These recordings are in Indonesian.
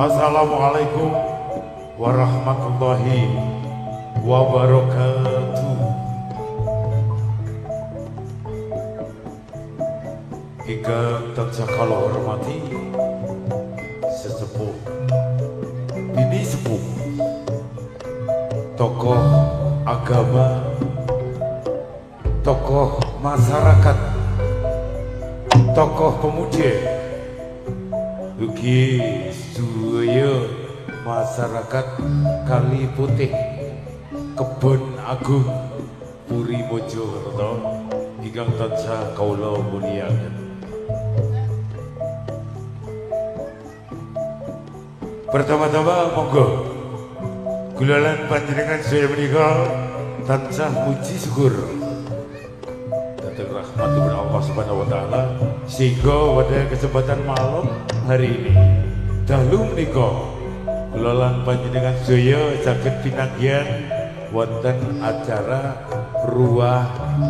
Assalamualaikum warahmatullahi wabarakatuh. Ingkang tansah kula hormati sesepuh bini sepuh, tokoh agama, tokoh masyarakat, tokoh pemuda, ugi sedaya masyarakat Kali Putih, Kebon Agung, Puri Mojokerto ingkang tansah kawula mulyakaken. Pertama-tama monggo kulalan panjenengan saya menika tansah puji syukur dhateng rahmatipun Allah Subhanahu wa taala sehingga pada kesempatan malam hari ini dalu menika kulalan panjenengan saya saged pinanggihan wonten acara Ruah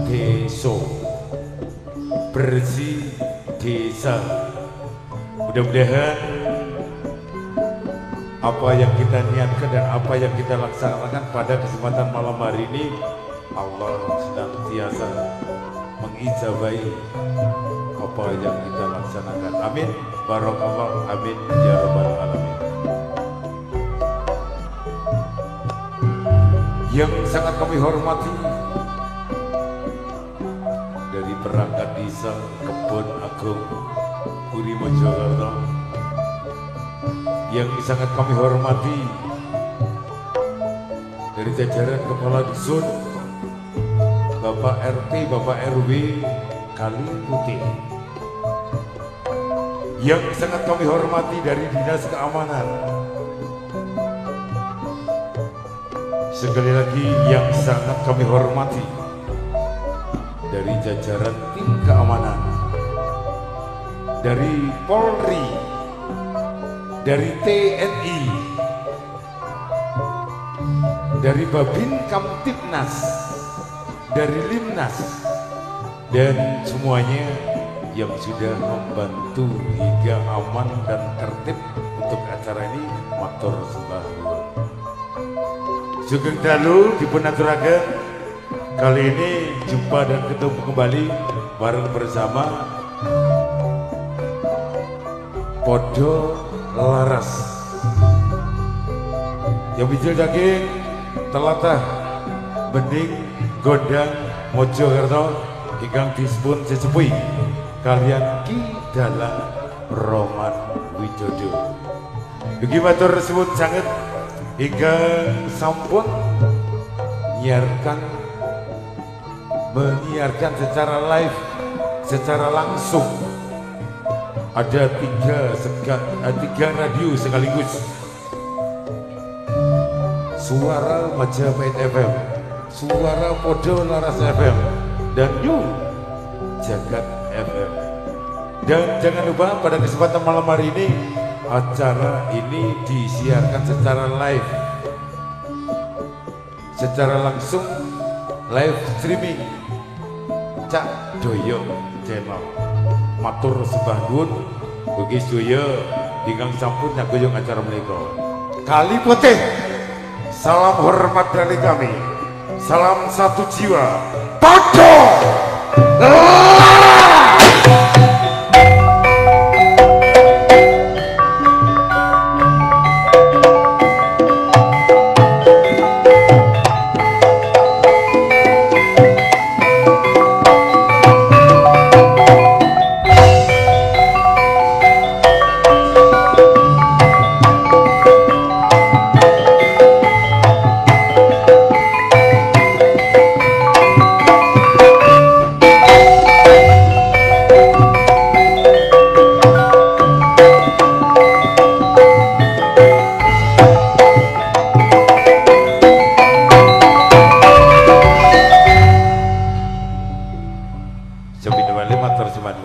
Desa, bersih desa. Mudah-mudahan apa yang kita niatkan dan apa yang kita laksanakan pada kesempatan malam hari ini Allah senantiasa mengijabahi apa yang kita laksanakan. Amin. Barakallah. Amin ya rabbal alamin. Yang sangat kami hormati dari perangkat desa Kebon Agung, Puri Mojokerto, yang sangat kami hormati dari jajaran kepala dusun, Bapak RT, Bapak RW Kali Putih, yang sangat kami hormati dari Dinas Keamanan, sekali lagi yang sangat kami hormati dari jajaran tim keamanan, dari Polri, dari TNI, dari Babin Kamtibnas, dari Limnas, dan semuanya yang sudah membantu hingga aman dan tertib untuk acara ini. Matur sembah nuwun. Sugeng dalu dipunaturaken, kali ini jumpa dan ketemu kembali bareng bersama Podo Laras yang bijil daging telatah bening Gondang Mojokerto ingkang dispun sesepuh kalian Ki Dalang Roman Widodo. Ugi matur suwun sanget ingkang sampun menyiarkan secara live, secara langsung. Ada tiga radio sekaligus. Suara Majapahit FM, Suara Podo Laras FM, dan New Jagat FM. Dan jangan lupa pada kesempatan malam hari ini acara ini disiarkan secara live, secara langsung, live streaming Cak Doyo Channel. Matur sembah nuwun ugi sedaya ingkang sampun nyaguyung acara menika. Kali Putih, salam hormat dari kami, salam satu jiwa, Podo Laras.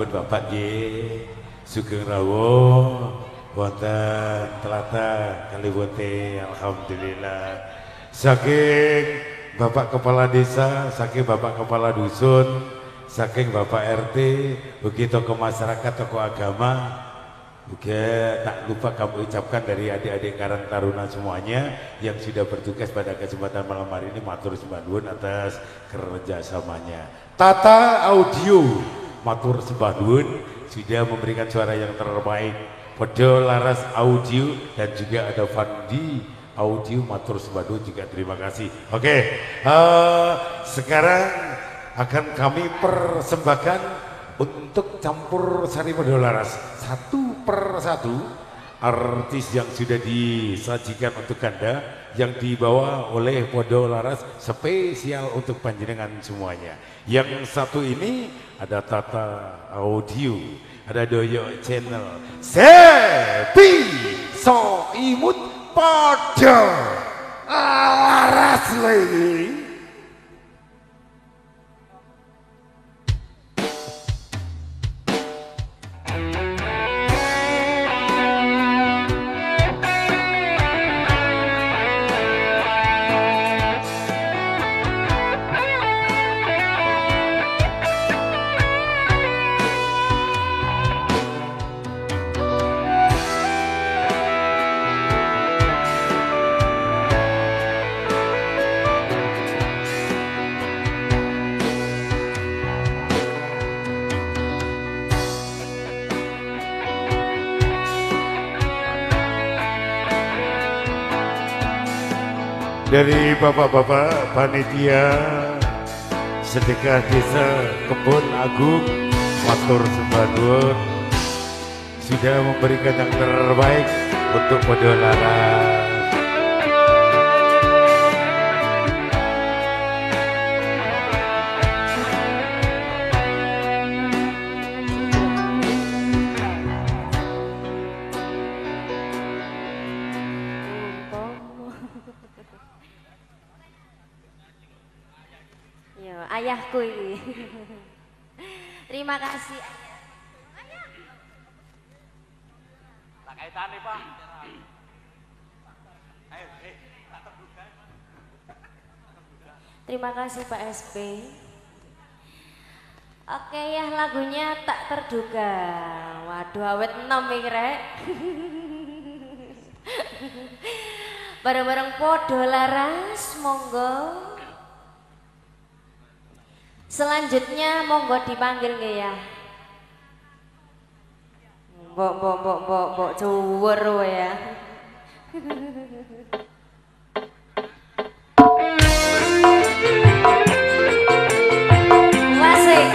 Bapak Sugeng Rawuh wonten tlatah Kali Putih, alhamdulillah. Saking Bapak Kepala Desa, saking Bapak Kepala Dusun, saking Bapak RT, begitu ke masyarakat, tokoh agama, Juga tak lupa kami ucapkan dari adik-adik Karang Taruna semuanya yang sudah bertugas pada kesempatan malam hari ini, matur sembah nuwun atas kerjasamanya. Tata Audio matur sembah nuwun sudah memberikan suara yang terbaik. Podo Laras Audio dan juga ada Fandi Audio matur sembah nuwun juga, terima kasih. Oke, sekarang akan kami persembahkan untuk campur sari Podo Laras satu per satu artis yang sudah disajikan untuk Anda yang dibawa oleh Podo Laras spesial untuk panjenengan semuanya. Yang satu ini ada Tata Audio, ada Doyo Channel, Sepi Soimut Podo Laras lagi. Dari bapak-bapak panitia sedekah desa Kebon Agung matur sembah nuwun sudah memberikan yang terbaik untuk Podo Laras. Ayahku ini. Terima kasih. Tak kaitan nih Pak. Terima kasih Pak SP. Oke ya, lagunya tak terduga. Waduh awet 6 nih rek. Bareng-bareng Podo Laras, monggo. Selanjutnya monggo dipanggil nggih ya. Mbok cuwur ya. Wasik.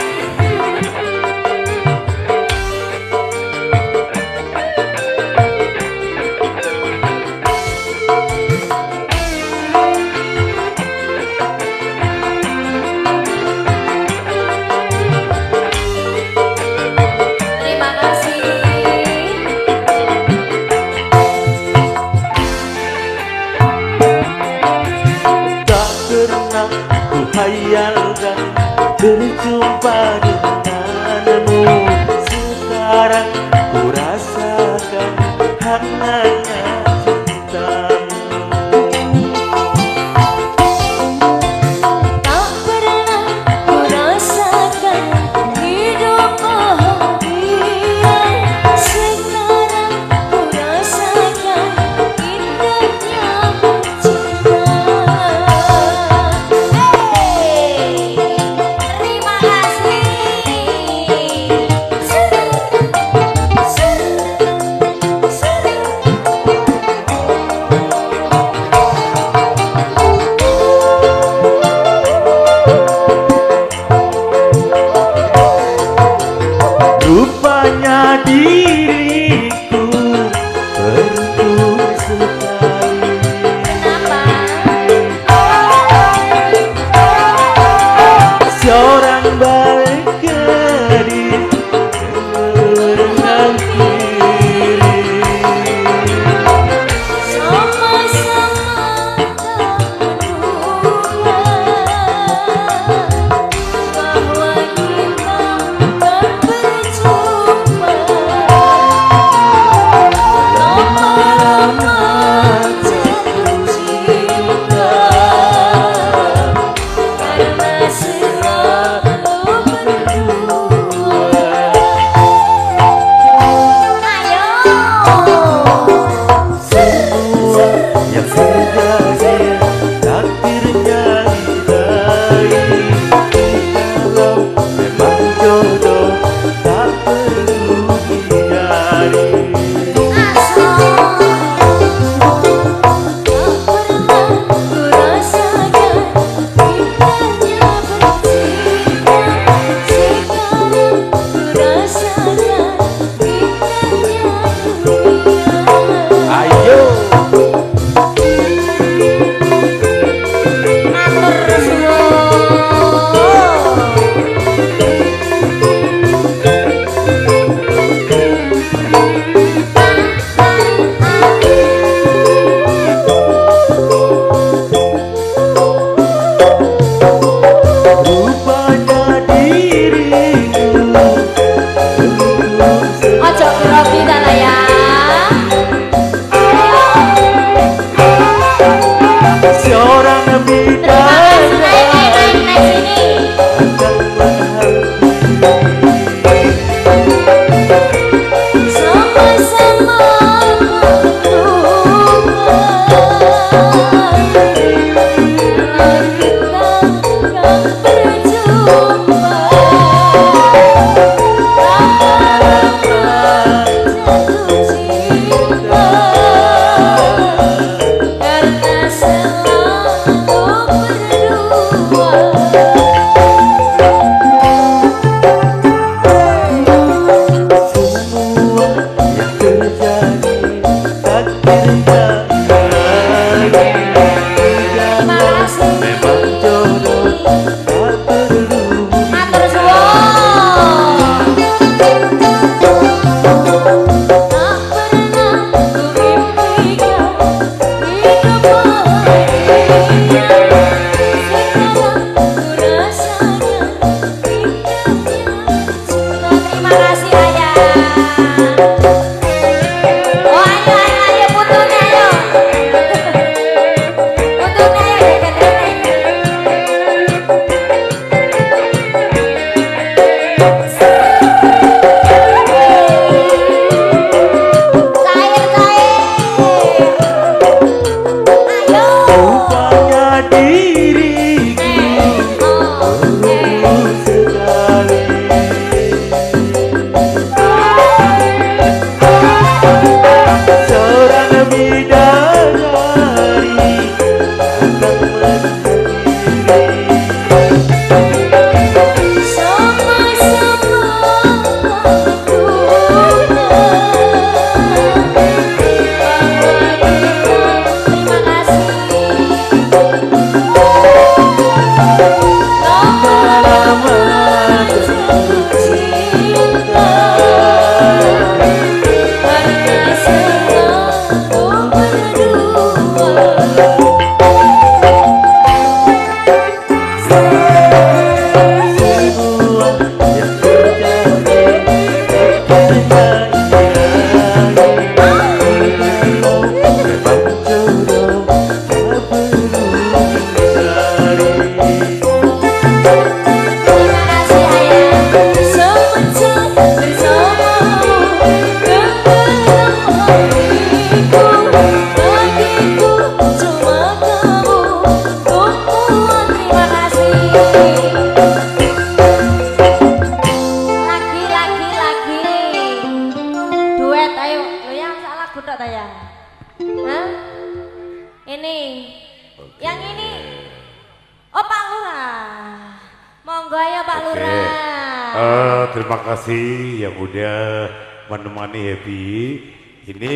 Terima kasih yang udah menemani Happy. Ini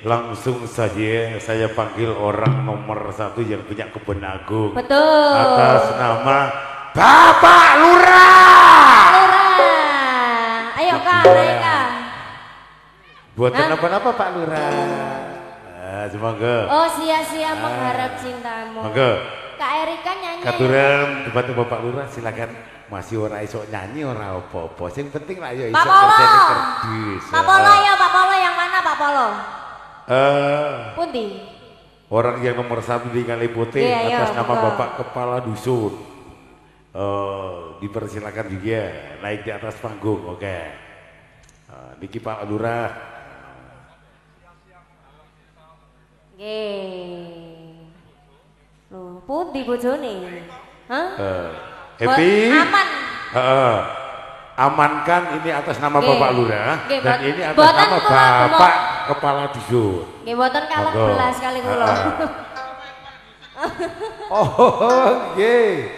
langsung saja saya panggil orang nomor 1 yang punya kebun agung. Betul. Atas nama Bapak Lurah. Lurah. Ayo Kak, naik Kak. Buatan apa-apa Pak Lurah. Semoga. Oh sia-sia mengharap cintamu. Semoga. Kak Erika nyanyi. Katuran dibantu Bapak Lurah, silakan. Masih ora iso nyanyi ora apa-apa. Sing penting lah ya iso kerjane kerdus. Pak Polo ya, Pak Polo yang mana Pak Polo? Pundi? Orang yang nomor 1 di Kalipote atas nama Bapak Kepala Dusun. Dipersilakan juga naik di atas panggung. Oke. Niki Pak Lurah. Nggih. Loh, pundi bojone? Hah? Happy. Aman. Amankan ini atas nama Bapak Lurah dan ini atas boten nama Bapak Kepala Dusun. Nggih mboten kalih belas kali kula. Oh, nggih.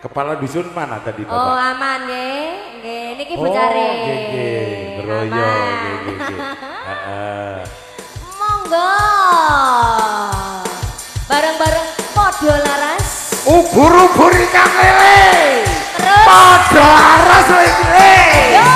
Kepala Dusun mana tadi Bapak? Oh, aman nggih. Nggih, niki bocare. Oh, nggih. Beroyo nggih. Monggo. Bareng-bareng padha laras. Ubur-ubur ikan lele. Terus padha laras lele. Yo.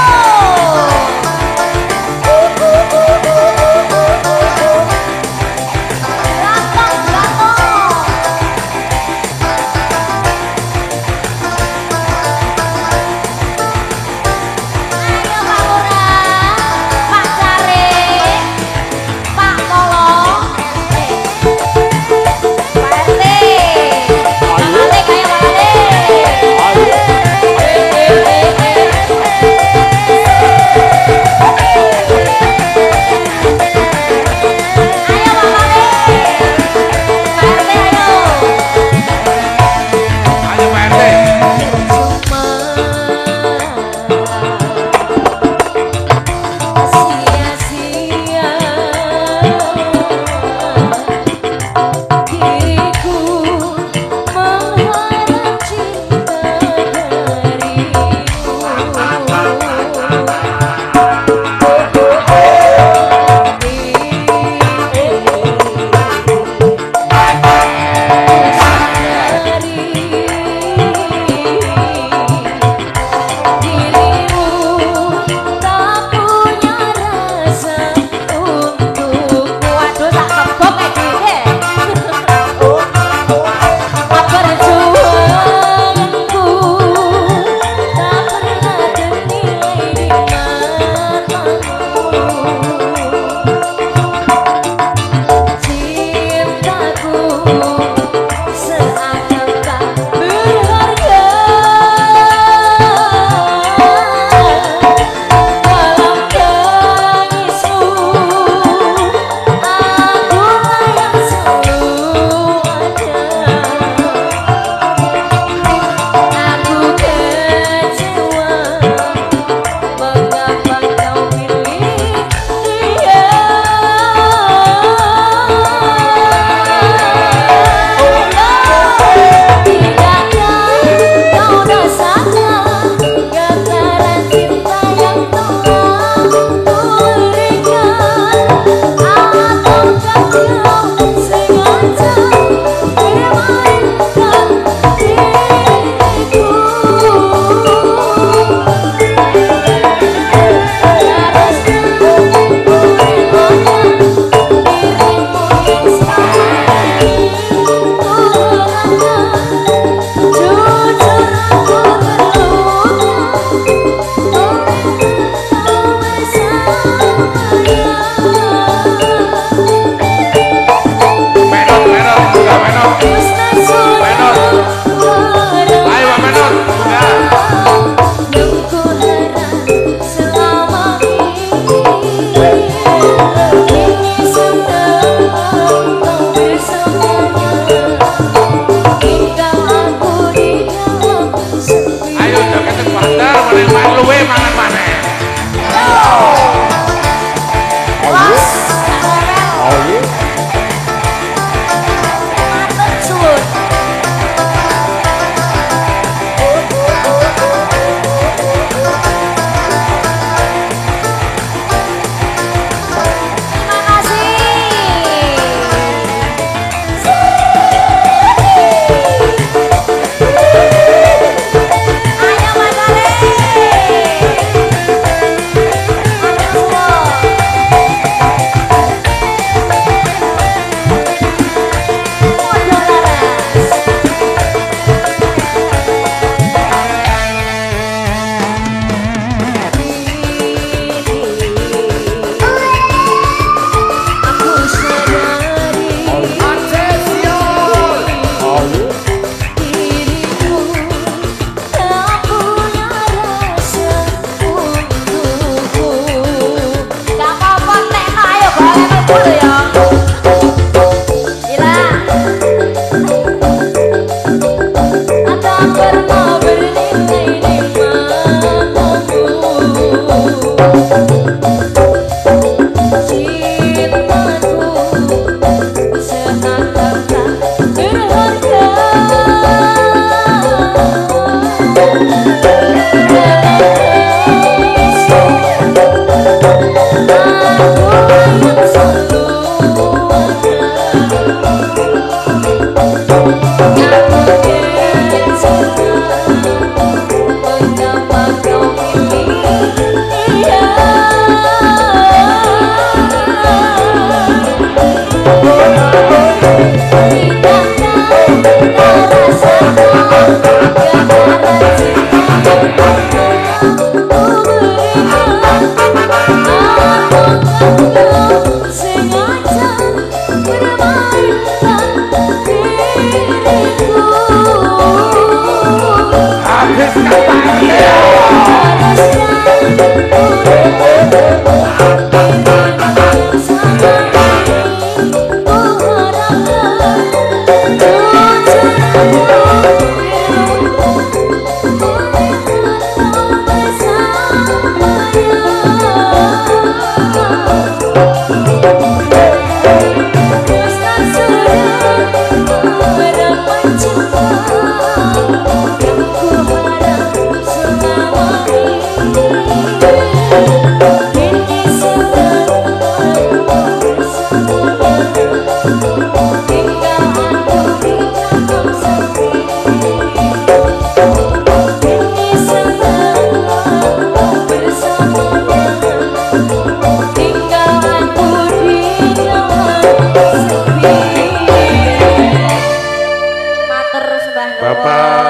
Bapak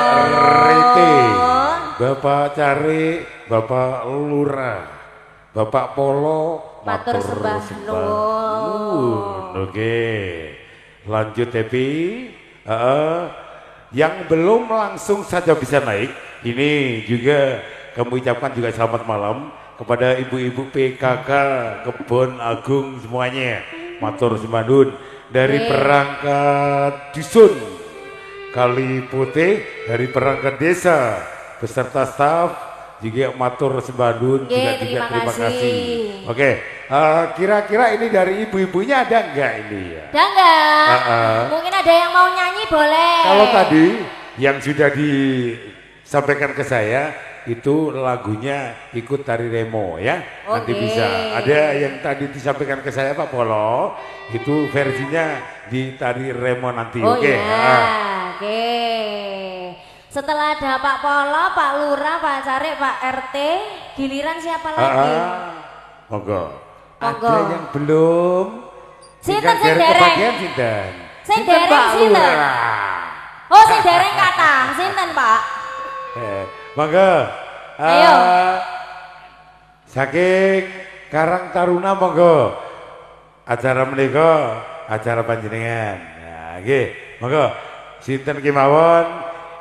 Riti, Bapak Cari, Bapak Lurah, Bapak Polo, matur sembah nuwun. Oke, lanjut Happy. Yang belum langsung saja bisa naik, ini juga kami ucapkan juga selamat malam kepada ibu-ibu PKK Kebon Agung semuanya. Matur sembah nuwun dari perangkat dusun Kali Putih, dari perangkat desa beserta staf juga matur sembah nuwun juga terima kasih. Oke, kira-kira ini dari ibu-ibunya ada enggak ini ya? Ada enggak? Mungkin ada yang mau nyanyi boleh. Kalau tadi yang sudah disampaikan ke saya itu lagunya ikut tari remo ya. Nanti bisa. Ada yang tadi disampaikan ke saya Pak Polo, itu versinya di tari remo nanti. Oke. Oke. Setelah ada Pak Polo, Pak Lurah, Pak Cari, Pak RT, giliran siapa lagi? Monggo. Ada yang belum? Sinten sing dereng? Sing dereng sinten? Oh, sing dereng kata. Sinten, Pak? Monggo. Ayo. Saking Karang Taruna monggo. Acara menika acara panjenengan. Nah, nggih. Monggo. Sinten kemawon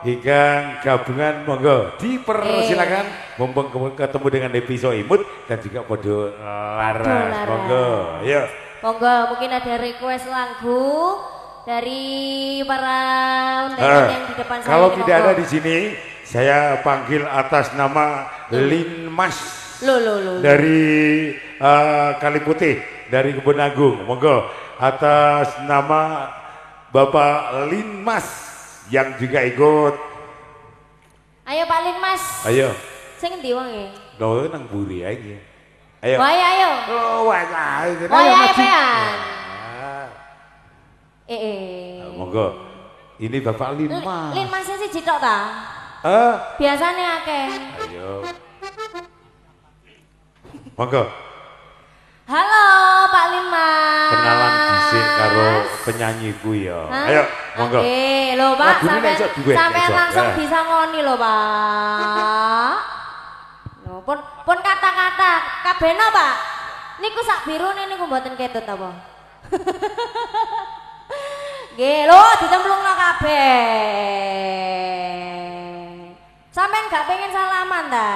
ingkang gabungan monggo dipersilakan mumpung ketemu dengan Happy Soimut dan juga Podo Laras. Monggo. Ayo. Monggo, mungkin ada request lagu dari para undangan yang di depan saya. Kalau tidak ada di sini, saya panggil atas nama Linmas dari Kali Putih, dari Kebon Agung. Monggo atas nama Bapak Linmas yang juga ikut. Ayo Pak Linmas. Ayo. Sing endi wong e? Lho nang buri ae. Ayo. Ayo. Oh, ayo. Ayo pean. Monggo. Ini Bapak Linmas. Linmas sih jitok ta? Biasanya akeh. Ayo. Monggo. Halo Pak Linmas. Kenalan dhisik karo penyanyiku ya. Ayo, monggo. Oke, lho Pak, sampai langsung bisa ngoni lho Pak. Lho, pun kata-kata kabeno Pak. Niku sak birune niku mboten ketut apa? Nggih, lho ditemplungno kabeh. Sampean gak pengen salaman ta?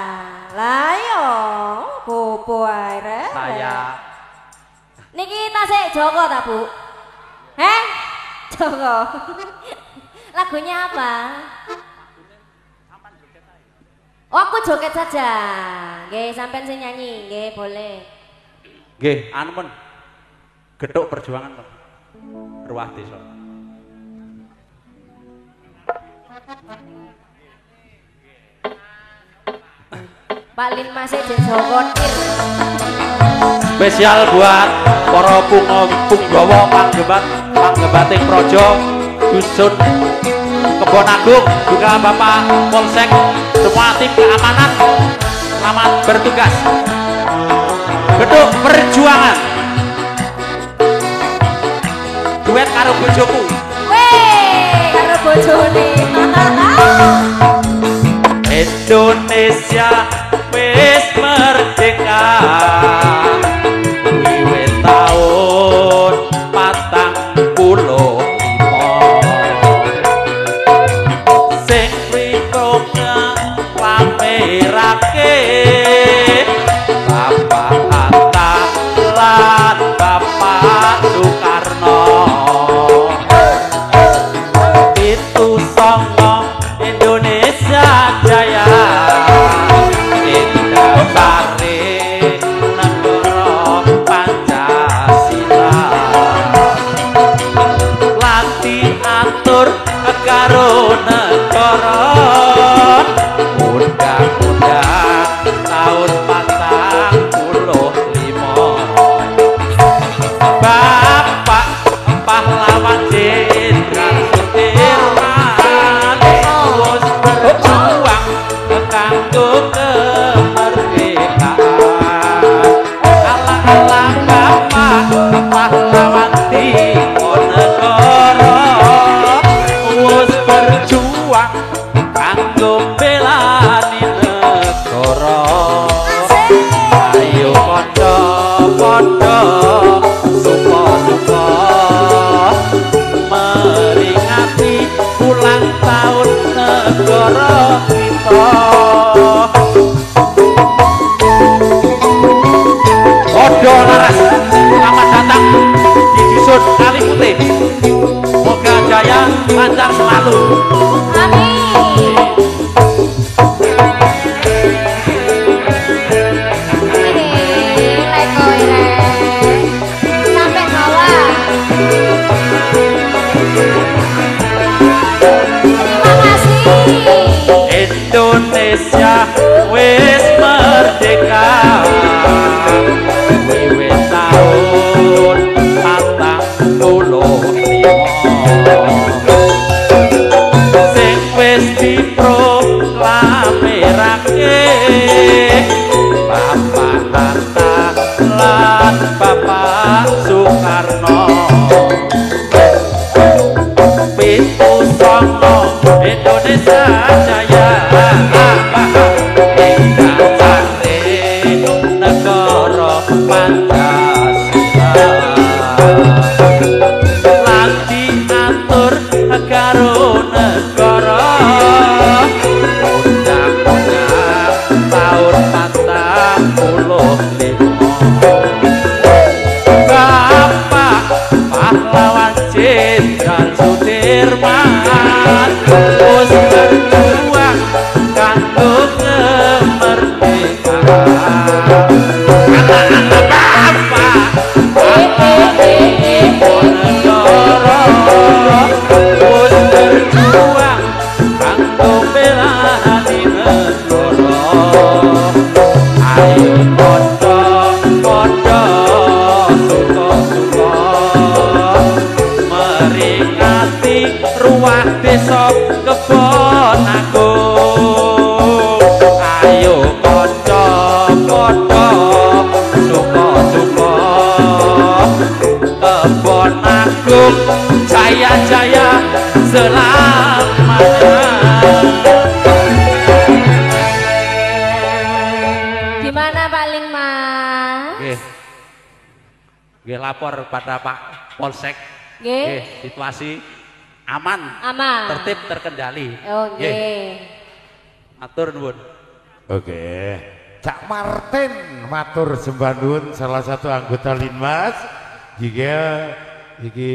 Lah yo, popo ae rek. Saya. Niki tasik Joko ta, Bu? Joko. Lagunya apa? Oh, aku joget saja. Nggih, sampean sing nyanyi, nggih, boleh. Nggih, anu men. Gethuk perjuangan, Pak. Ruah desa. Pak Linmas Joko. Spesial buat para punggawa panggebating projo dusun Kebon Agung, juga Bapak Polsek, semua tim keamanan, selamat bertugas. Gethuk perjuangan. Duet karo bojoku. Weh, karo bojone. Indonesia wis merdeka wiwit taun 45 sing prikonya lamerake Bapak Hatta lan Bapak Soekarno. Itu songo Indonesia Jaya. Karo negara undang-undang tahun 45 Bapak pahlawan Jenderal Sudirman wis berjuang kanggo kemerdekaan. Alang-alang Bapak pahlawan Diponegoro berjuang berjuang kanggo belani negara. Ayo padha-padha suka-suka meringati ulang tahun negara kita. Padha laras selamat datang di dusun Kali Putih. Moga jaya lancar selalu. Amin. Sampai bawah. Terima kasih. Indonesia wis merdeka wiwit tahun 45 sing wis diproklamirake Bapak Hatta lan Bapak Soekarno. Pitu songo Indonesia jaya ingkang sare negara Pancasila lan diatur karo negara undang-undang tahun 45. Bapak pahlawan Jenderal Sudirman wis berjuang kanggo kemerdekaan. Anak-anak Bapak negara wis berjuang kanggo belani negara. Ayo padha-padha suka-suka meringati ruah desa Kebon Agung. Ayo padha-padha suka-suka Kebon Agung jaya-jaya selamanya. Gimana Pak Lingma? Nggih lapor pada Pak Polsek. Nggih. Situasi aman, Aman. tertib, terkendali. Oh nggih. Matur nuwun. Oke, Cak Martin matur sembah nuwun salah satu anggota Linmas. Jika iki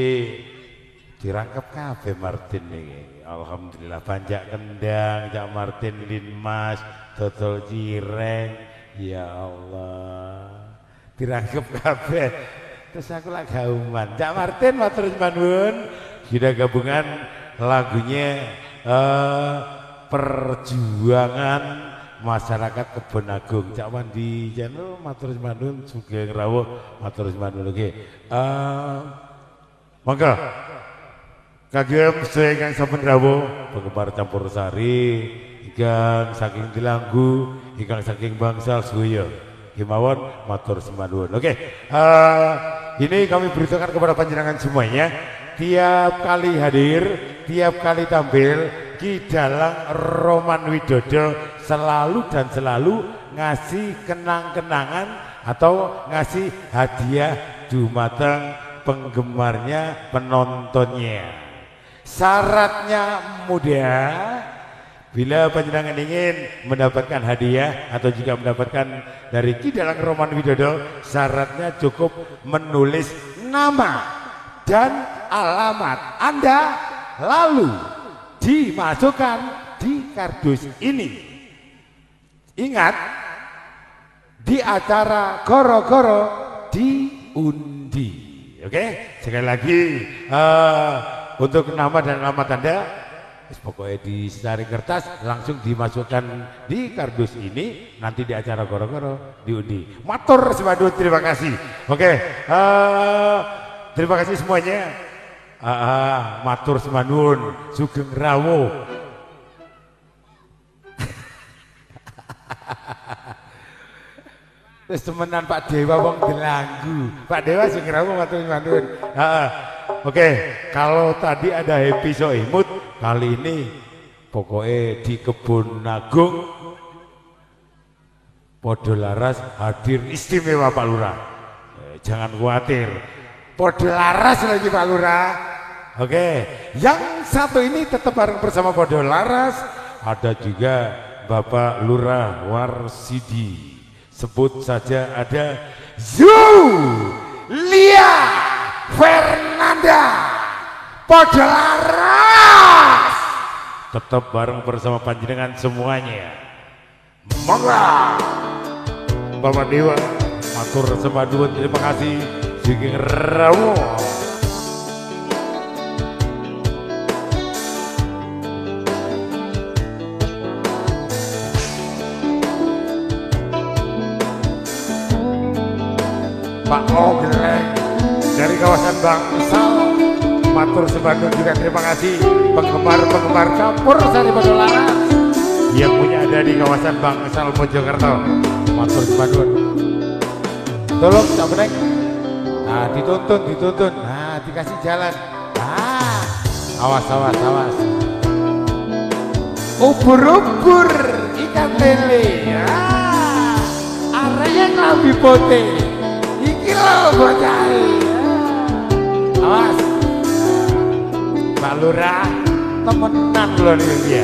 dirangkep kabeh Martin iki. Alhamdulillah banjak kendang Cak Martin Linmas dodol cireng. Ya Allah. Dirangkep kabeh. Terus aku lagi gauman. Cak Martin matur sembah nuwun. Sudah gabungan lagunya perjuangan masyarakat Kebon Agung. Cak Wandi channel matur sembah nuwun sugeng rawuh matur sembah nuwun. Oke. Monggo. Kagem sedaya ingkang sampun rawuh penggemar campur sari, ingkang saking Delanggu, ingkang saking Bangsal Suyo. Kemawon matur sembah nuwun. Oke. Ini kami beritahukan kepada panjenengan semuanya, tiap kali hadir, tiap kali tampil, Ki Dalang Roman Widodo selalu dan selalu ngasih kenang-kenangan atau ngasih hadiah dumateng penggemarnya, penontonnya. Syaratnya mudah. Bila panjenengan ingin mendapatkan hadiah atau jika mendapatkan dari Ki Dalang Roman Widodo, syaratnya cukup menulis nama dan alamat Anda lalu dimasukkan di kardus ini. Ingat, di acara Goro-Goro diundi. Oke, sekali lagi untuk nama dan alamat Anda pokoknya di secari kertas langsung dimasukkan di kardus ini, nanti di acara Goro-Goro diundi. Matur sembah, terima kasih. Oke, terima kasih semuanya. Matur sembah nuwun sugeng rawuh. Terus temenan Pak Dewa wong Delanggu. Pak Dewa sing rawuh matur sembah nuwun. Oke, kalau tadi ada Happy So Imut, kali ini pokoknya di Kebun Agung podo laras hadir istimewa Pak Lurah. Jangan khawatir, podo laras lagi Pak Lurah. Oke, yang satu ini tetap bareng bersama podo laras. Ada juga Bapak Lurah Warsidi, sebut saja ada Zulia Fernanda podo laras, tetap bareng bersama panjenengan semuanya. Monggo Bapak Dewa matur sembah terima kasih Sugeng Rawo. Pak Ogleng dari kawasan Bangsal matur sembah juga terima kasih. Penggemar-penggemar campur sari podo laras yang punya ada di kawasan Bangsal Mojokerto matur sembah. Tolong Cak Benek, nah dituntun, nah dikasih jalan, nah awas, ubur ikan lele, ya arahnya klambi pote, iki lo bocah, awas, Pak Lurah temenan loh nih dia,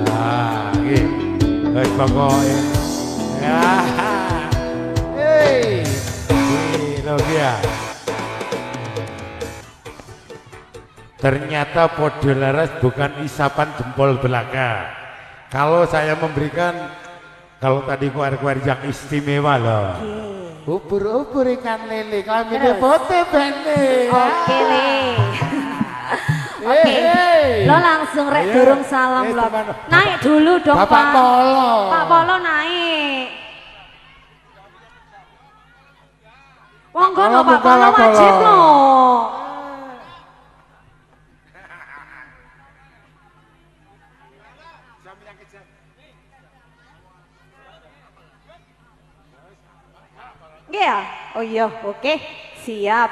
nah gitu, guys pokoknya, ya. Ya. Ternyata podo laras bukan isapan jempol belaka. Kalau saya memberikan, kalau tadi kuar-kuar yang istimewa loh. Ubur ikan lele, klamine pote bene. Oke le. Oke. Lo langsung rek durung salam lo. Naik dulu dong Pak. Pak Polo naik. Monggo lo Pak Polo wajib lo. Nggih ya? Oh iya, oke. Siap.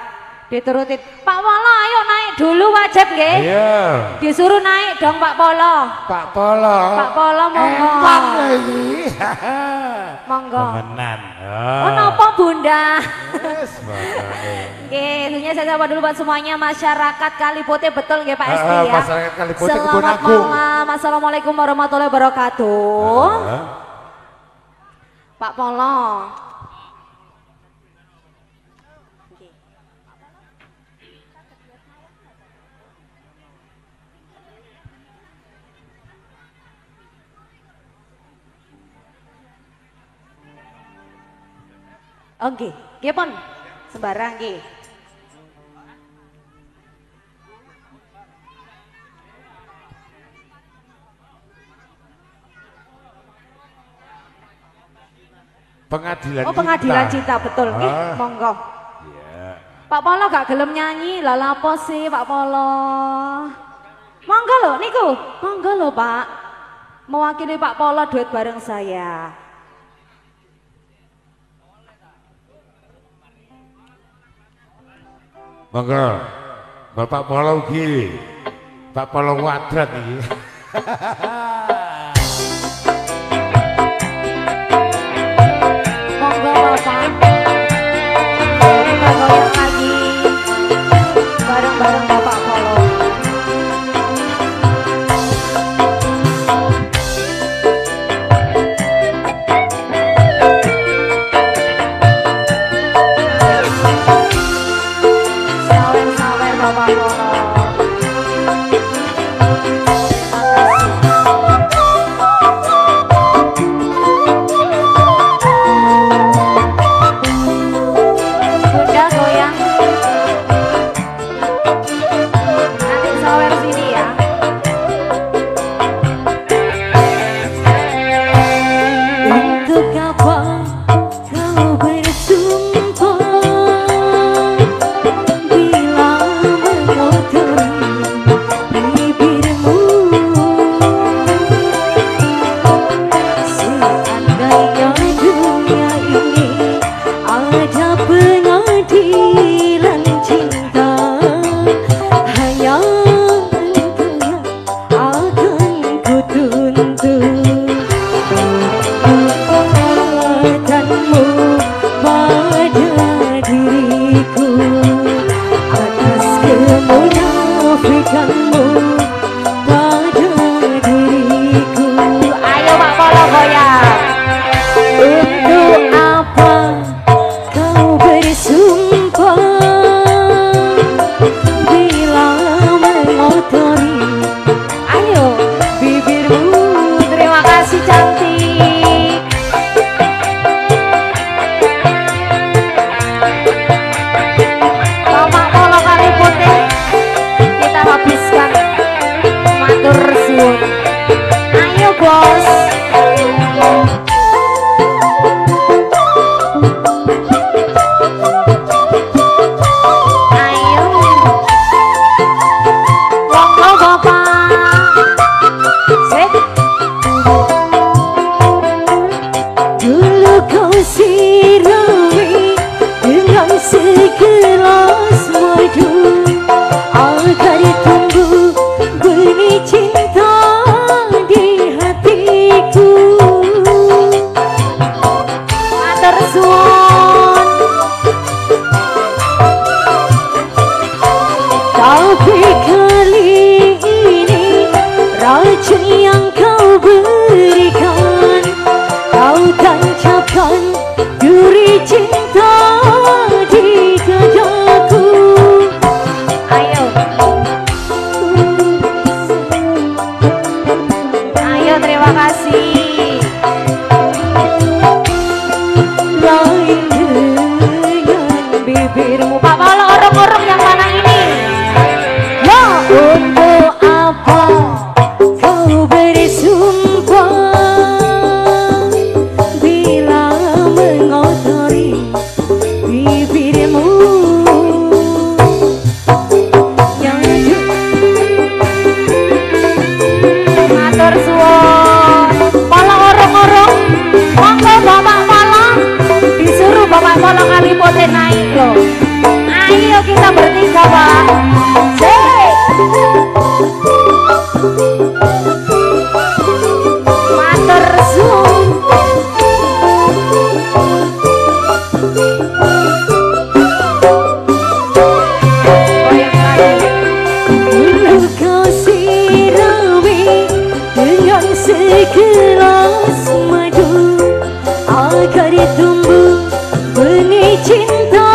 Diturutin. Pak Polo ayo naik dulu wajib nggih? Iya. Disuruh naik dong Pak Polo. Pak Polo monggo. Monggo. Temenan. Oh napa Bunda? Oke, tentunya saya sapa dulu buat semuanya masyarakat Kalipote, betul nggih Pak Esti ya? Masyarakat Kalipote Kebun Agung. Selamat malam. Assalamualaikum warahmatullahi wabarakatuh. Pak Polo. Oke, nggih pun sembarang nggih. Pengadilan Pengadilan Cinta betul nggih, monggo. Iya. Pak Polo gak gelem nyanyi, lah lapo sih Pak Polo? Monggo lho niku, monggo lho Pak. Mewakili Pak Polo duet bareng saya. Monggo, Bapak Polo iki, Pak Polo Wadrat iki. Monggo Bapak, kita goyang lagi bareng-bareng Bapak Polo. Sawer Bapak Polo. bos. Ayo monggo bapak. Sik. Dulu kau sirami dengan segelas madu agar tumbuh benih cinta di hatiku. Matur suwun. Tapi kali ini racun yang kau berikan, kau tancapkan duri cinta di dadaku. Ayo. Ayo terima kasih. Lain dengan bibirmu. Pak kalau orang-orang yang mana ini? Ya, untuk apa kau bersumpah bila mengotori bibirmu? Yang Matur suwun. Pala orang-orang, monggo bapak pala disuruh bapak pala kali poten naik loh. Ayo kita bertiga pak. Cek. Matur suwun. Goyang lagi. dulu kau sirami dengan segelas madu agar tumbuh benih cinta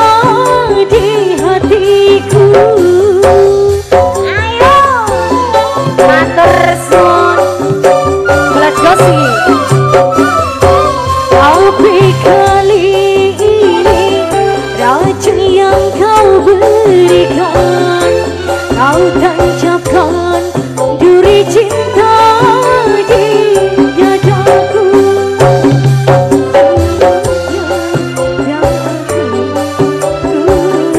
di hatiku. Ayo. Matur suwun. Let's go sih. Tapi kali ini racun yang kau berikan, kau tancapkan duri cinta di dadaku. Yang aku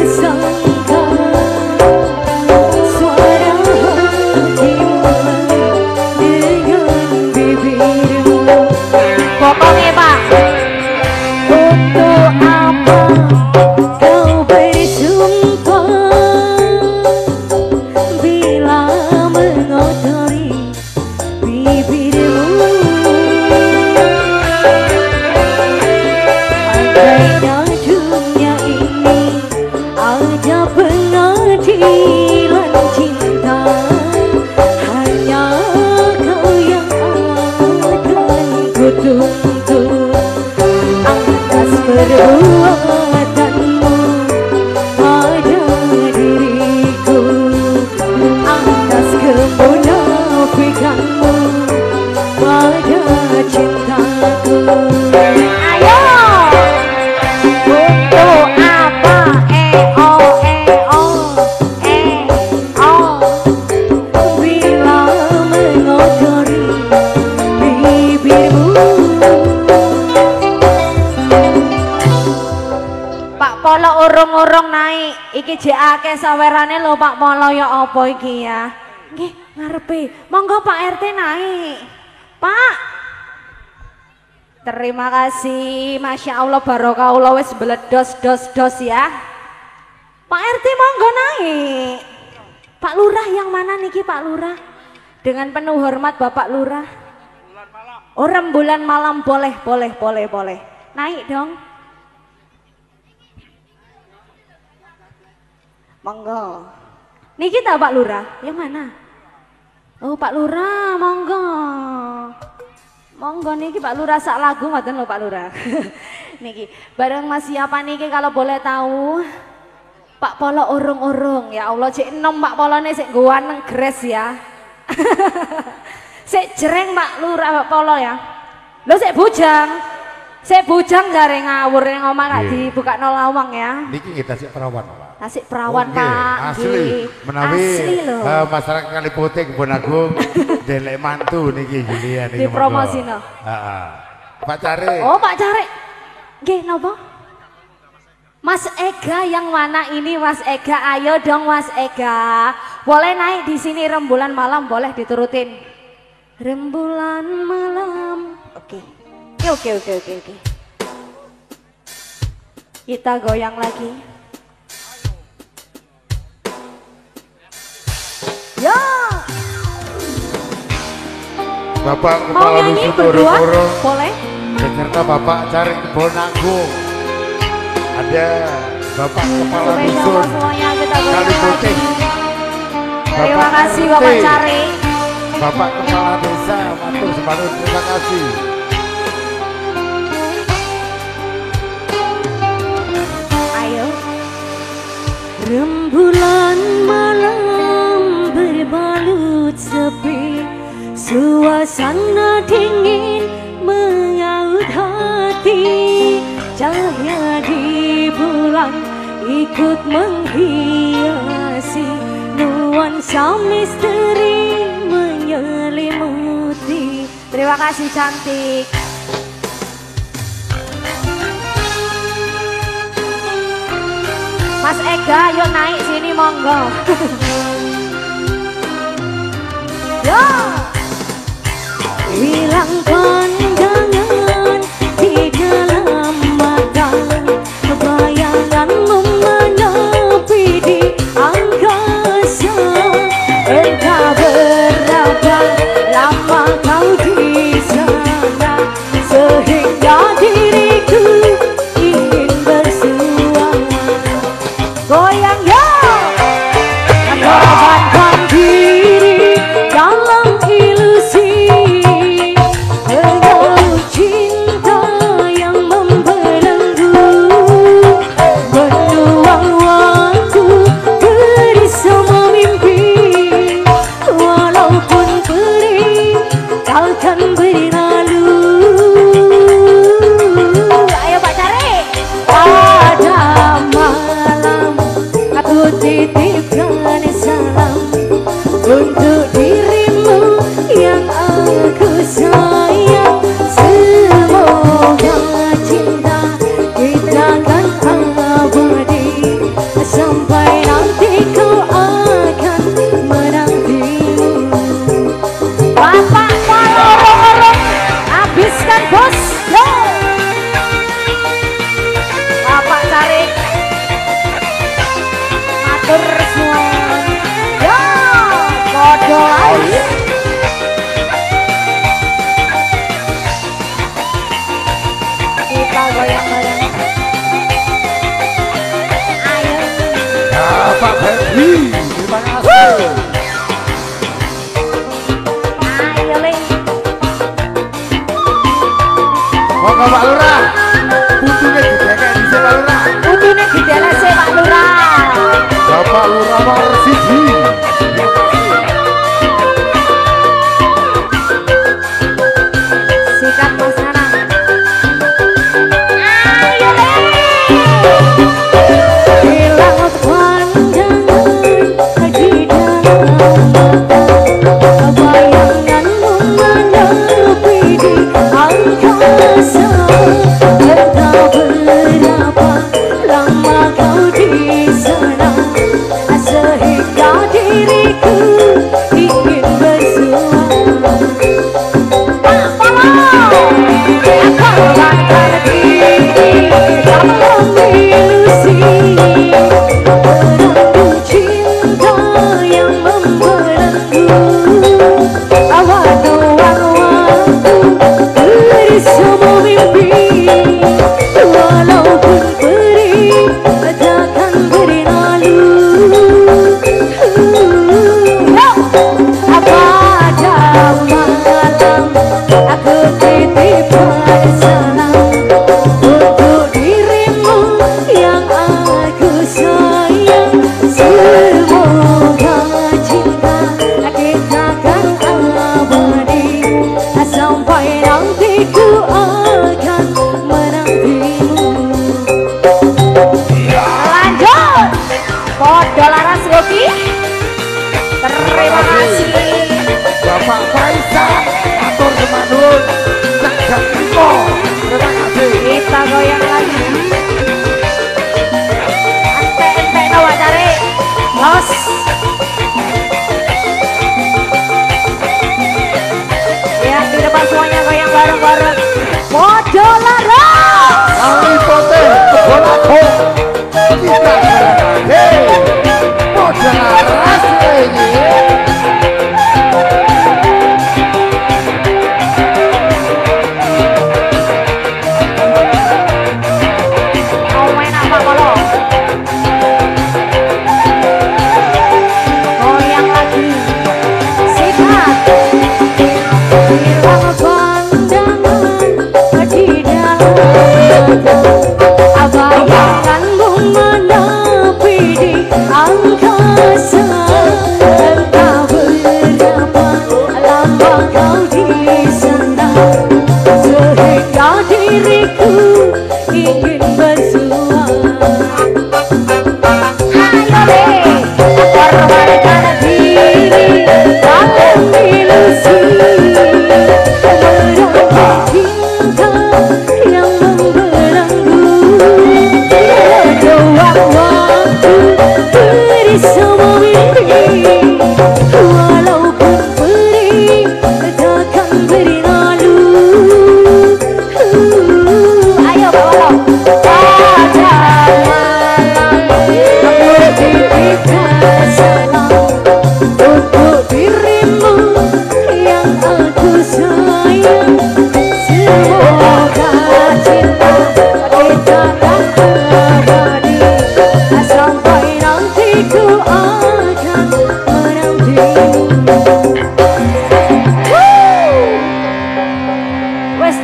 sangka suara hatimu dengan bibirmu. Pokoknya pak. Untuk apa kau bersumpah bila mengotori bibirmu? Andainya dunia ini ada pengadilan cinta, hanya kau yang akan kutuntut atas perbuatanmu pada diriku, atas kemunafikanmu pada cintaku. Ayo. Untuk apa? Bila mengotori bibirmu. Pak Polo urung-urung naik. Iki jek akeh sawerane lho Pak Polo ya apa iki ya? Nggih, ngarepe. Monggo Pak RT naik. Pak. Terima kasih. Masya Allah barokahullah wis beledos-dos-dos ya. Pak RT monggo naik. Pak Lurah yang mana niki Pak Lurah? Dengan penuh hormat Bapak Lurah. Oh rembulan malam boleh. Naik dong. Monggo. Niki ta Pak Lurah? Yang mana? Oh Pak Lurah, monggo. Monggo niki Pak Lurah sak lagu ngoten lho Pak Lurah. Niki bareng Mas siapa niki kalau boleh tahu? Pak Polo urung-urung ya Allah cek enom Pak Polone sik nggowan gres ya. Sik jereng Pak Lurah Pak Polo ya. Lho sik bujang. Sik bujang jare ngawur ning omah gak dibukakno lawang ya. Niki kita sik perawan Pak. Tasik perawan Oke, Pak. asli. Menawi Asli loh. masyarakat Kali Putih Kebon Agung delek mantu niki Julia niki. Dipromosino. Heeh. Pak Cari. Oh, Pak Cari. Nggih, napa? Mas Ega yang mana ini Mas Ega? Ayo dong Mas Ega. Boleh naik di sini rembulan malam, boleh diturutin. Rembulan malam. Oke. Oke. Kita goyang lagi. Ya. Bapak Mau kepala nyanyi dusun berdua? Urung-urung Boleh. beserta Bapak Cari Kebon Agung. Ada Bapak kepala Supaya dusun semuanya kita goyang Kali lagi. Putih. Terima kasih Bapak Putih. Cari. Bapak kepala desa Matur Semarang, terima kasih. Ayo. Rembulan malam berbalut sepi, suasana dingin mengaut hati. Cahaya di bulan ikut menghiasi, nuansa misteri menyelimuti. Terima kasih cantik. Mas Ega, yuk naik sini monggo. Yo. Hilang pandangan di dalam mata, bayanganmu menepi di angkasa. Entah berapa lama kau di sana, sehingga diriku ingin bersuara. Goyang yo, mengorbankan diri dalam ilusi, dengan cinta yang membelenggu, menuang waktu bersama mimpi, walaupun perih takkan berlalu. Ayo Pak Cari. Pada malam aku titipkan salam untuk dirimu yang aku sayang. Semoga cinta kita kan abadi, sampai nanti kau akan menantimu. Bapak Palorong, habiskan bos. Yo. Bapak Cari matur suwun. Ya, podo ae. Kita goyang bareng. Ayo. Bapak Febri, terima kasih. Ayo Le. Monggo Pak Lurah, putune didekek dhisik Pak Lurah. Kudune didelese Pak Lurah. Bapak Lurah Marsidi. Terima kasih. Sikat Mas Nanang. Ayo Le. Hilang pandangan di dalam mata, bayanganmu menepi di angkasa.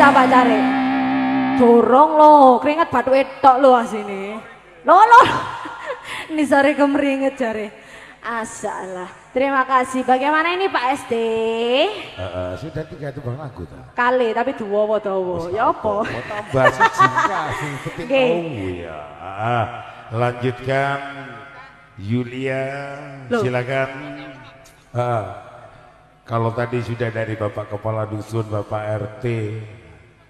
ta pacare? Dorong lo, keringet batu etok lo asini. Lo. Ini sore kemeringet jare. Asalah. Terima kasih. Bagaimana ini Pak SD? Sudah 3 tebang lagu ta. Kali tapi duwa dawa. Ya apa? Tambah siji kasih penting tahu ya. Lanjutkan Yulia, silakan. Kalau tadi sudah dari Bapak Kepala Dusun, Bapak RT,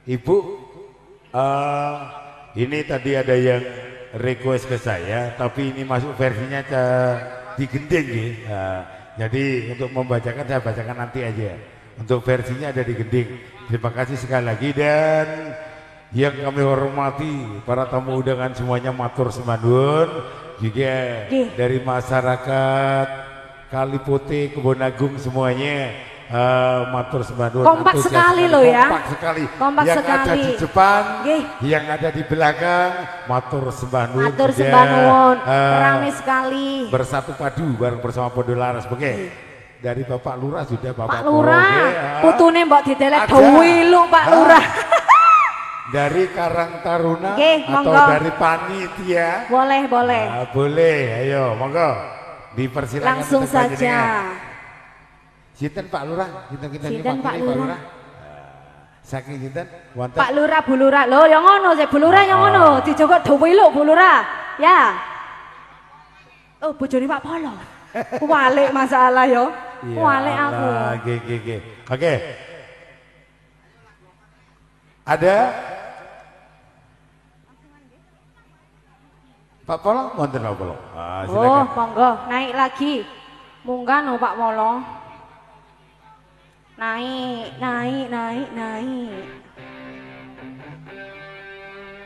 Ibu, ini tadi ada yang request ke saya, tapi ini masuk versinya di gending ya. Jadi untuk membacakan saya bacakan nanti aja. Untuk versinya ada di gending. Terima kasih sekali lagi dan yang kami hormati para tamu undangan semuanya matur semandun juga dari masyarakat Kalipote, Kebon Agung semuanya matur semandun. Kompak sekali loh ya. Kompak sekali. Kompak yang sekali. ada di depan, yang ada di belakang matur semandun. Matur semandun. Ramai sekali. Bersatu padu bareng bersama Podo Laras. Oke. Dari Bapak Lurah sudah Bapak Lurah. Putune mbok ditelek dewe lu Pak Lurah. Dari Karang Taruna atau monggo. dari panitia? Boleh. Boleh, ayo monggo. Dipersilakan langsung saja. Sinten Pak Lurah? Sinten Pak Lurah? Saking sinten? Wonten Pak Lurah, Bu Lurah. Lho yang ngono sih Bu Lurah yang ngono. Dijogok dewe lu Bu Lurah. Ya. Oh, bojone Pak Polo. Walik masalah yo. Walik aku. Oke. Ada Pak Polo, wonten Pak Polo. Oh, monggo, naik lagi. Munggah no Pak Polo. Naik.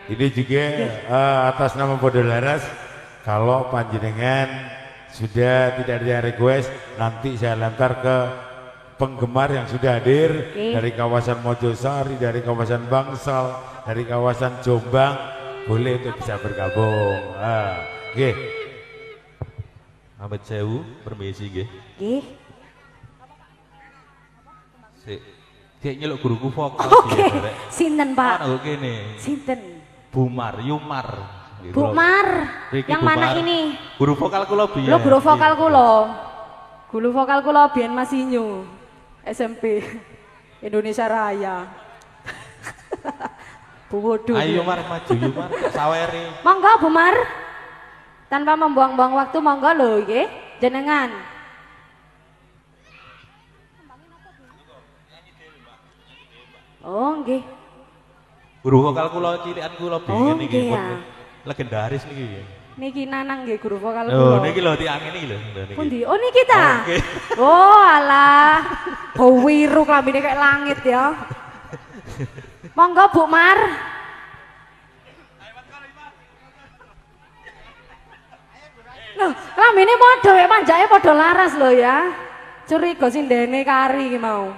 Ini juga atas nama Podo Laras, kalau panjenengan sudah tidak ada request, nanti saya lempar ke penggemar yang sudah hadir dari kawasan Mojosari, dari kawasan Bangsal, dari kawasan Jombang, boleh untuk bisa bergabung. Nggih. Amit sewu, permisi nggih. Nggih. Sik. Dek nyeluk guruku vokal Oke. Sinten Pak? Ana kene. Sinten? Bumar, Yumar. Bu Mar. Yang mana ini? Guru vokal kula biyen. Lho guru vokal kula. Guru vokal kula biyen Mas Inyu. SMP Indonesia Raya. Bu Wodu. Ayo Yumar maju Yumar saweri. Monggo Bu Mar. Tanpa membuang-buang waktu monggo lho nggih. Jenengan. Oh nggih. Guru vokal kula cilikan kula biyen niki nggih, pun ya. legendaris niki. Niki Nanang nggih guru vokal Oh, kula. niki lho tiang ini lho niki. Pundi? Oh niki ta? Oh, nggih. Oh alah. Bau wiru klambine kayak langit ya. Monggo Bu Mar. Loh, klambine padha ya panjake padha laras lho ya. Curiga sindene kari iki mau.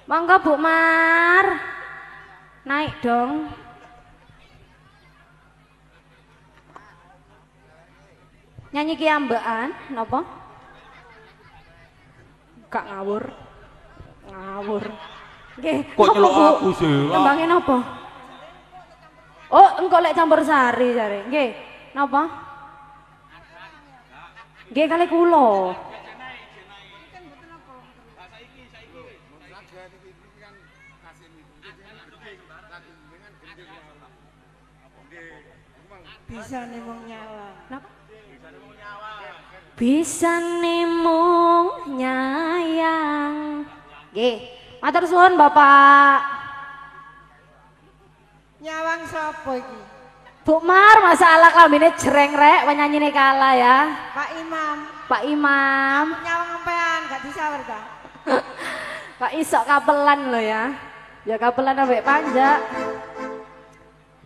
Monggo Bu Mar. Naik dong. Nyanyi kiambekan, napa? Gak ngawur. Nggih. Kok napa, nyeluk Bu? aku sih? Tembangnya napa? Oh, engko lek campur sari jare. Nggih. Napa? Nggih kali kula. Bisa nih mung nyawa. Napa? Bisa nimung nyayang. Nggih, matur suwun Bapak. Nyawang sapa iki? Bu Mar, masalah klambine jreng rek penyanyine kalah ya. Pak Imam. Pak Imam. Nyawang empean gak disawer ta? Pak isok kapelan lo ya. Ya kapelan ambek panjak.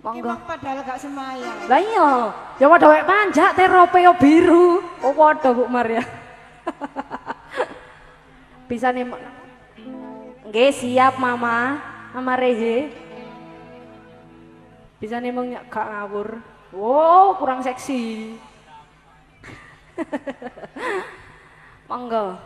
Iki Monggo. mung padahal gak semayang. Lah iya, ya padha wek panjak terope yo biru. Oh padha Bu Mar ya. Bisa nih. Nggih, siap Mama. Mama Reje. Bisa nih mung gak ngawur. Wow, kurang seksi. Monggo.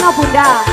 Bunda.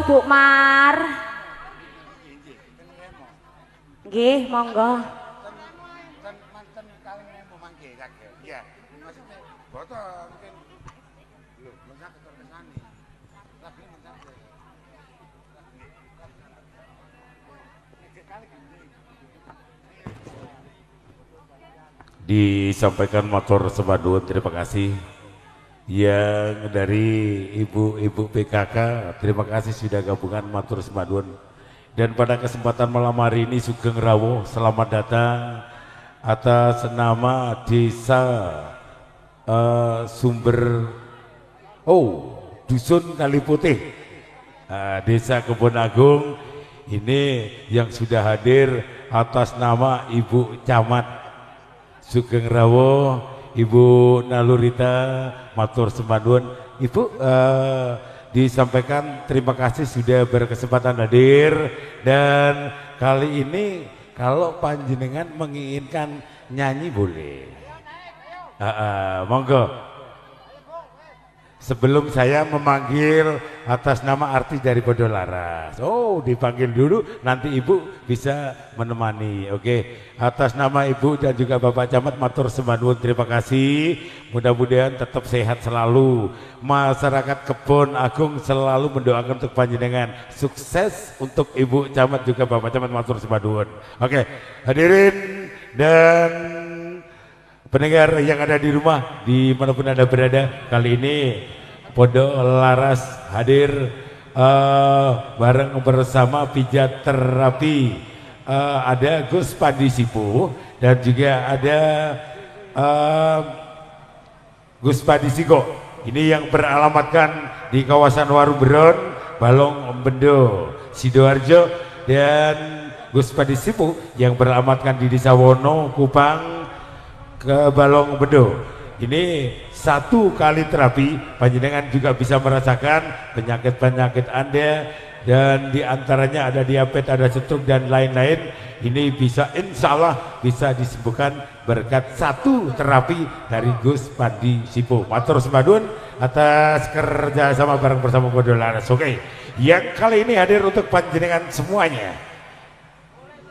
Bu Mar. Nggih, monggo. Disampaikan motor Semadun, terima kasih. Yang dari ibu-ibu PKK, terima kasih sudah gabungan matur Semadun. Dan pada kesempatan malam hari ini Sugeng Rawo, selamat datang atas nama Desa Dusun Kaliputih, Desa Kebon Agung. Ini yang sudah hadir atas nama Ibu Camat Sugeng Rawo, Ibu Nalurita matur Semadun. Ibu disampaikan terima kasih sudah berkesempatan hadir, dan kali ini kalau panjenengan menginginkan nyanyi boleh. Monggo. sebelum saya memanggil atas nama artis dari Podo Laras. Oh, dipanggil dulu, nanti Ibu bisa menemani. Oke, atas nama Ibu dan juga Bapak Camat matur sembah nuwun, terima kasih. Mudah-mudahan tetap sehat selalu. Masyarakat Kebon Agung selalu mendoakan untuk panjenengan sukses untuk Ibu Camat juga Bapak Camat matur sembah nuwun. Oke, hadirin dan pendengar yang ada di rumah, dimanapun Anda berada, kali ini Podo Laras hadir bareng bersama pijat terapi. Ada Gus Pandi Sipo dan juga ada Gus Pandi Sigo. Ini yang beralamatkan di kawasan Waruberon, Balong Bendo, Sidoarjo, dan Gus Pandi Sipo yang beralamatkan di Desa Wono, Kupang, ke Balong Bedo. Ini 1 kali terapi, panjenengan juga bisa merasakan penyakit-penyakit Anda, dan diantaranya ada diabetes, ada stroke dan lain-lain. Ini bisa, insya Allah bisa disembuhkan berkat 1 terapi dari Gus Pandi Sipo. Matur sembah nuwun atas kerja sama bareng bersama Podo Laras. Oke, yang kali ini hadir untuk panjenengan semuanya.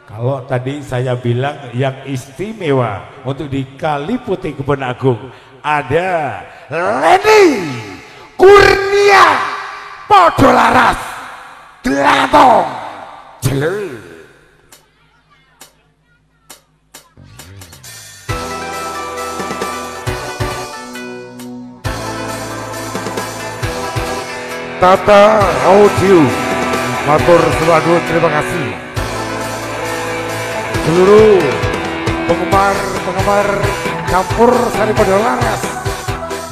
Kalau tadi saya bilang yang istimewa untuk di Kali Putih Kebon Agung ada Leni Kurnia Podo Laras Glatong Jele. Tata Audio matur sembah nuwun, terima kasih. Seluruh penggemar campur sari Podo Laras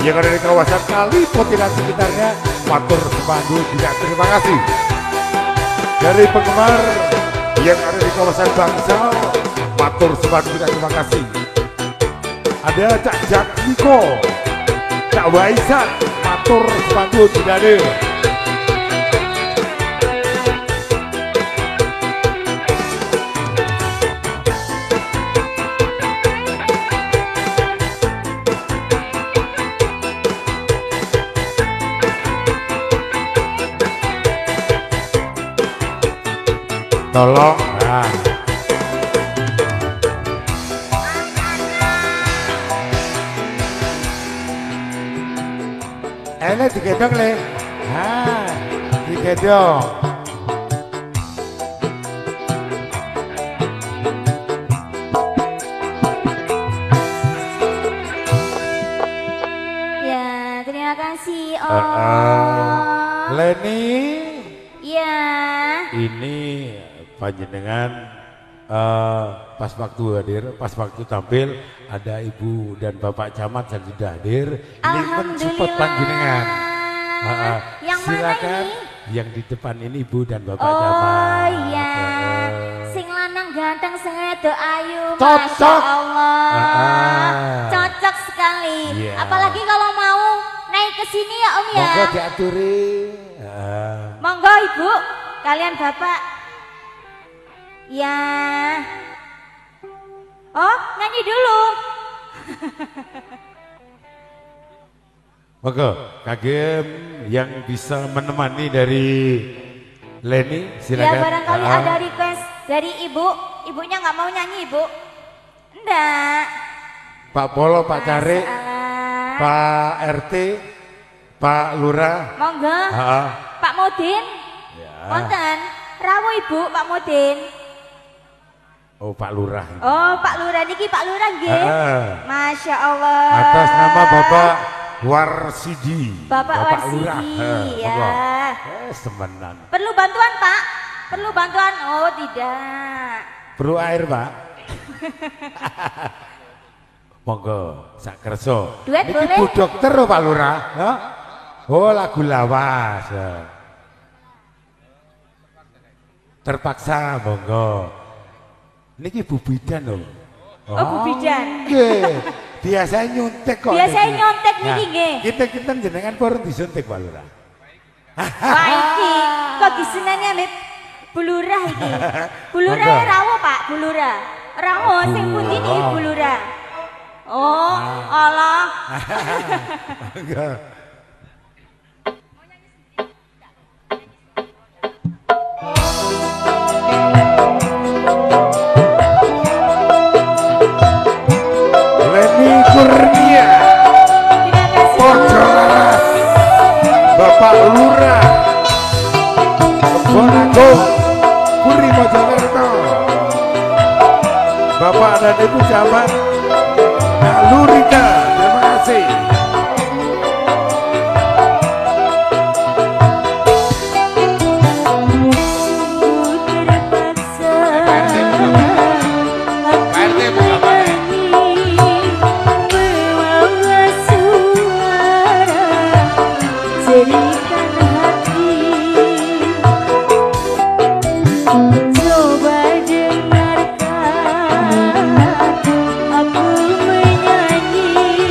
yang ada di kawasan Kali Putih dan sekitarnya, matur sembah nuwun juga terima kasih. Dari penggemar yang ada di kawasan Bangsal, matur sembah nuwun juga terima kasih. Ada Cak Jatmiko, Cak Waisan, matur sembah nuwun juga ada. Tolong, nah. Ele digendong le, nah, digendong. Ya, terima kasih Om. Leni, Ya. ini panjenengan pas waktu hadir, pas waktu tampil ada Ibu dan Bapak Camat yang sudah hadir. Ini mensupport panjenengan. Yang Silakan. mana ini? Yang di depan ini Ibu dan Bapak Oh Camat. iya, sing lanang ganteng, sing wedok ayu, Cocok. Masya Allah, cocok sekali. Iya. Apalagi kalau mau naik ke sini ya Om ya. Monggo diaturi. Monggo Ibu, kalian Bapak. Ya. Oh, nyanyi dulu. Monggo, kagem yang bisa menemani dari Leni, Ya silakan. barangkali ada request dari Ibu. Ibunya nggak mau nyanyi Ibu. Enggak. Pak Polo, Pak Cari, Masalah. Pak RT, Pak Lurah. Monggo. Pak Mudin. Ya. Wonten. Rawuh Ibu, Pak Mudin. Oh, Pak Lurah. Oh, Pak Lurah niki Pak Lurah nggih. Masya Allah. Atas nama Bapak Warsidi. Bapak Warsidi, Lurah. ya. Temenan. Perlu bantuan Pak? Perlu bantuan? Oh tidak. Perlu air, Pak? Monggo, sak kerso. Duet Niki boleh? Bu Dokter loh Pak Lurah. Ya? Oh, lagu lawas. Terpaksa, monggo. Niki Bu Bidan loh. Oh, Bu Bidan. Nggih. Biasanya nyuntik kok. Biasanya niki. nyontek niki nggih. Kita jenengan purun disuntik Pak Lurah. Wah iki kok diseneni ambek Bulurah iki. Bulurah Monggo. rawuh Pak, Bulurah. Rawuh sing pundi niki Bulurah? Oh, Allah. Bapak Lurah Kebon Agung Puri Mojokerto, Bapak dan Ibu Camat Lurika, terima kasih. Coba dengarkan aku menyanyi.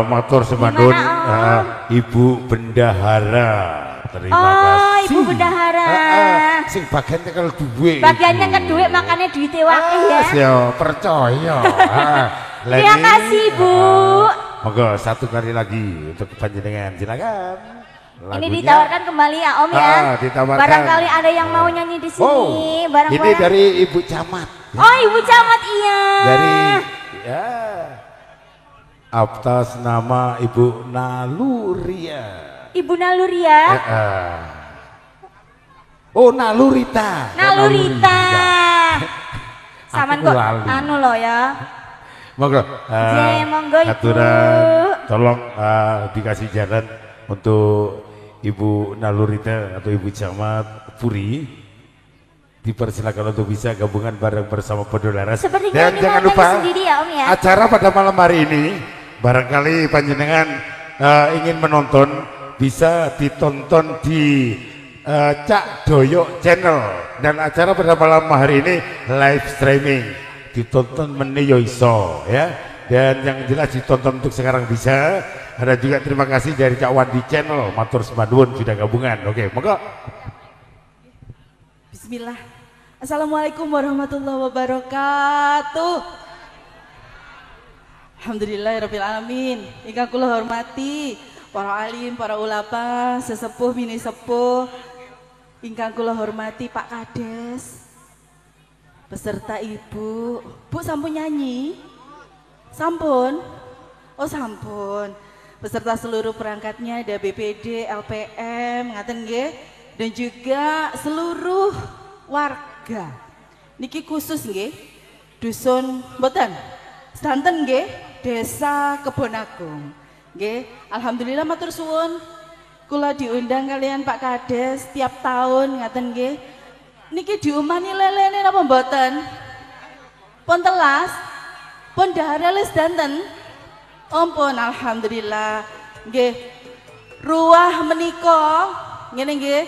Matur semandun Ibu Bendahara. Terima kasih. Ibu Bendahara. Sing bagian tekel duwe. Bagiannya ke duit makanya duitnya wakil ya. Siap, percaya. Terima kasih Bu. Monggo satu kali lagi untuk panjenengan, silakan. Ini ditawarkan kembali ya Om ya. Ditawarkan. Barangkali ada yang mau nyanyi di sini. Ini dari Ibu Camat. Oh Ibu Camat iya. Dari ya atas nama Ibu Naluria. Ibu Naluria. Oh Nalurita. Nalurita. Saman kok anu lo ya. Monggo. Monggo Ibu. Aturan tolong dikasih jalan untuk Ibu Nalurita atau Ibu Camat Puri. Dipersilakan untuk bisa gabungan bareng bersama Podolaras. Dan jangan lupa sendiri ya, Om, ya. Acara pada malam hari ini barangkali panjenengan ingin menonton bisa ditonton di Cak Doyok Channel, dan acara pada malam hari ini live streaming ditonton menio iso ya, dan yang jelas ditonton untuk sekarang bisa. Ada juga terima kasih dari Cak Wandi Channel, matur semandun sudah gabungan. Oke, monggo. Bismillah. Assalamualaikum warahmatullahi wabarakatuh. Alhamdulillahirrabbilalamin. Ingkang kula hormati para alim, para ulama, sesepuh, mini sepuh. Ingkang kula hormati Pak Kades, beserta Ibu. Bu sampun nyanyi? Sampun? Oh sampun. Beserta seluruh perangkatnya, ada BPD, LPM, ngaten nggih, dan juga seluruh warga. Niki khusus nggih, dusun mboten? Sedanten nggih, Desa Kebonagung. Nggih, alhamdulillah matur suwun. Kula diundang kalian Pak Kades tiap tahun ngaten nggih. Niki diumani lelene napa mboten? Pun telas, pun dahar les danten. Ampun alhamdulillah. Nggih. Ruah menika ngene nggih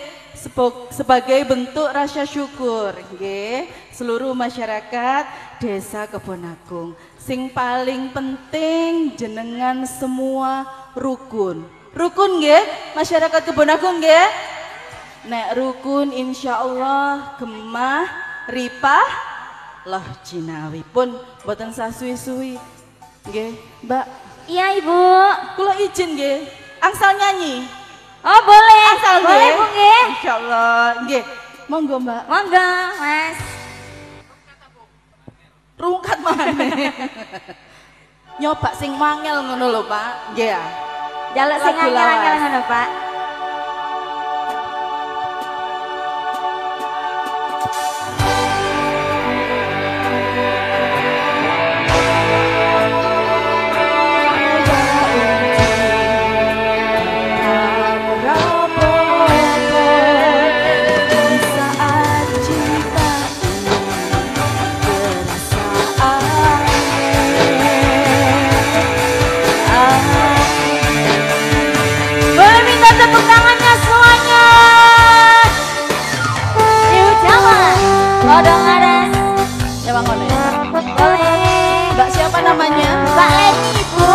sebagai bentuk rasa syukur nggih seluruh masyarakat Desa Kebonagung. Sing paling penting jenengan semua rukun. Rukun nggih masyarakat Kebonagung nggih. Nek rukun insyaallah gemah ripah loh jinawi pun boten sasuwi-suwi. Nggih, Mbak. Iya, Ibu. Kula izin nggih. Angsal nyanyi. Oh, boleh. Angsal boleh, Bu nggih. Insyaallah. Nggih. Monggo, Mbak. Monggo, Mas. Rungkat maneh. Nyoba sing mangel ngono lho, Pak. Nggih ya. Jaluk sing Lagu angel-angel lawas. ngono, Pak. namanya? Mbak Leni, Bu.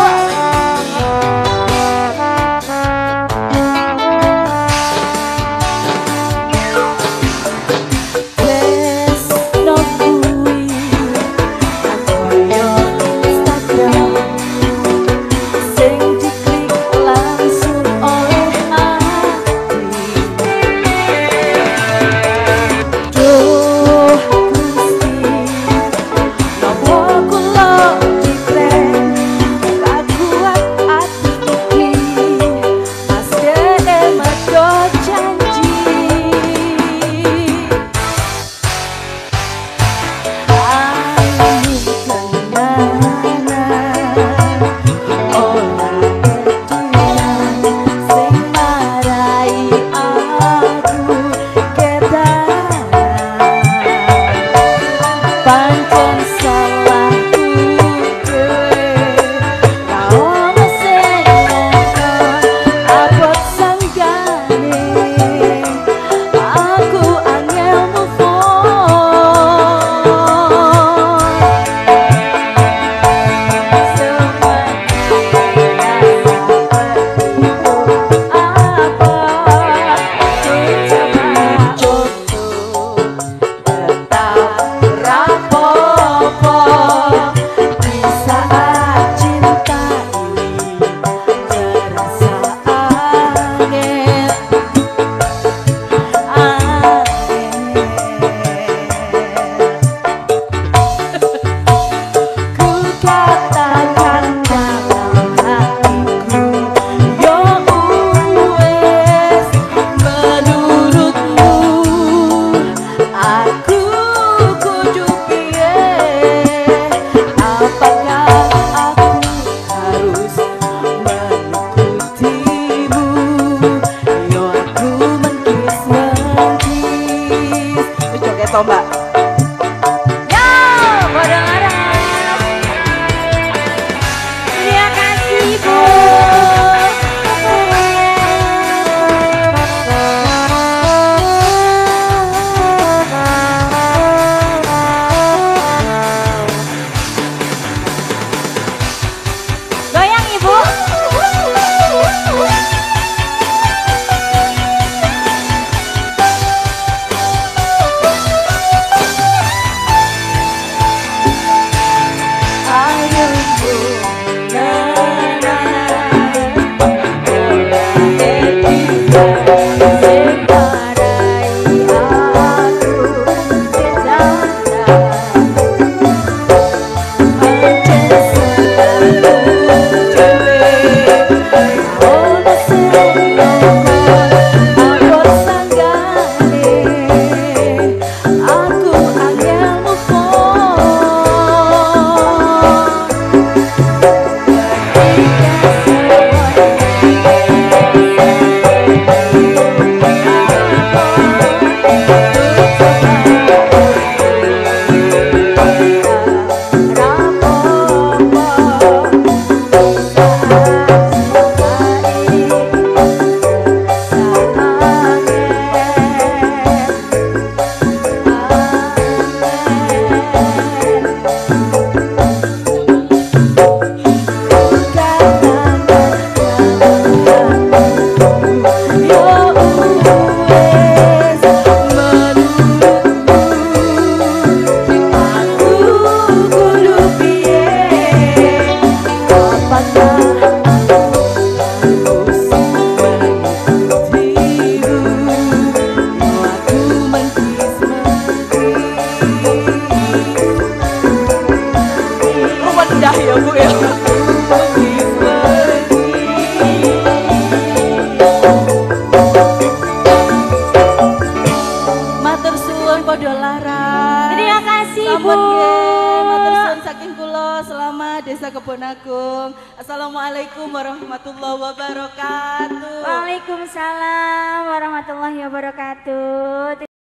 Mbak. Yo, bodong arang. Terima kasih, Bu. Goyang, Ibu. Ya Bu ya. Matur suwun padha laras. Terima kasih, Bu. Sampun nggih, matur suwun saking kula selama Desa Kebonagung. Assalamualaikum warahmatullahi wabarakatuh. Waalaikumsalam warahmatullahi wabarakatuh.